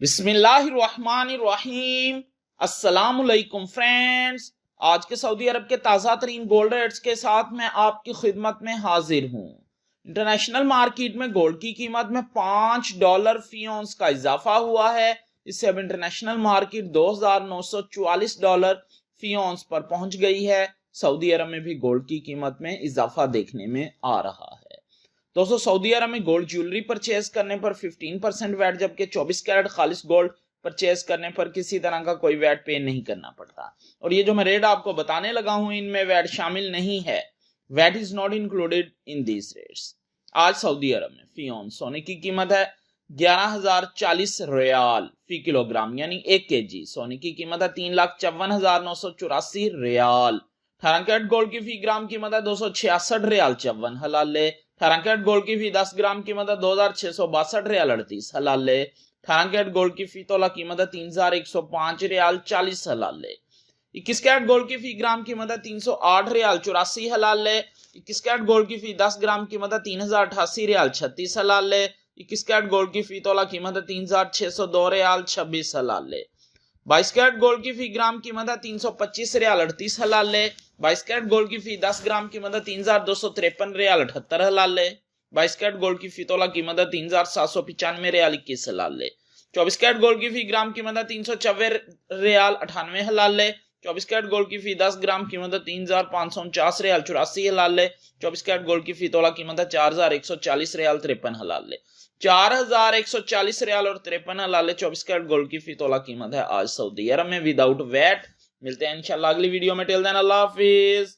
बिस्मिल्लाहिर्रहमानिर्रहीम। अस्सलामुअलैकुम फ्रेंड्स, आज के सऊदी अरब के ताज़ा तरीन गोल्ड रेट्स के साथ मैं आपकी खिदमत में हाजिर हूँ। इंटरनेशनल मार्केट में गोल्ड की कीमत में $5 फी औंस का इजाफा हुआ है। इससे अब इंटरनेशनल मार्केट $2,944 फी औंस पर पहुंच गई है। सऊदी अरब में भी गोल्ड की कीमत में इजाफा देखने में आ रहा है। दोस्तों, सऊदी अरब में गोल्ड ज्वेलरी परचेज करने पर 15% वैट, जबकि 24 कैरेट खालिस गोल्ड परचेज करने पर किसी तरह का कोई वैट पे नहीं करना पड़ता। और ये जो मैं रेट आपको बताने लगा हूं, इनमें वैट शामिल नहीं है। VAT is not included in these rates. आज सऊदी अरब में फी औंस सोने की कीमत है 11,040 रियाल फी किलोग्राम, यानी 1 kg सोने की कीमत है 3,54,984 रियाल। 18 कैरेट गोल्ड की फी ग्राम कीमत है 266 रियाल 54 हलाले। 18 कैरेट गोल्ड की फी 10 ग्राम कीमत है 2,662 रियाल 38 हलाले। 18 कैरेट गोल्ड की फी तोला कीमत है 3,105 रियाल 40 हलाले। 21 कैरेट गोल्ड की फी ग्राम कीमत है 308 रियाल 84 हलाले। 21 कैरेट गोल्ड की फी 10 ग्राम कीमत है 3,088 रियाल 36 हलाले। 21 कैरेट गोल्ड की फी तोला कीमत है 3,602 रियाल 26 हलाले। 22 कैरेट गोल्ड की फी ग्राम कीमत है 325 रियाल 38 हलाले। 22 कैरेट गोल्ड की फी 10 ग्राम कीमत है 3,253 रियाल 78 हलाले। 22 कैरेट गोल्ड की फी तोला कीमत है 3,795 रियाल 21 हलाले। 24 कैरेट गोल्ड की फी ग्राम कीमत है 394 रियाल 98 हलाले। 24 कैरेट गोल्ड की फी 10 ग्राम कीमत है 3,549 रियाल 84 हलाले। 24 कैरेट गोल्ड की फी तोला कीमत है 4,140 रियाल 53 हलाले। 4,140 रियाल और 53 हलाले 24 कैरेट गोल्ड की फी तोला कीमत है आज सऊदी अरब में विदाउट वैट। मिलते हैं इंशाल्लाह अगली वीडियो में। टिल देन अल्लाह हाफिज।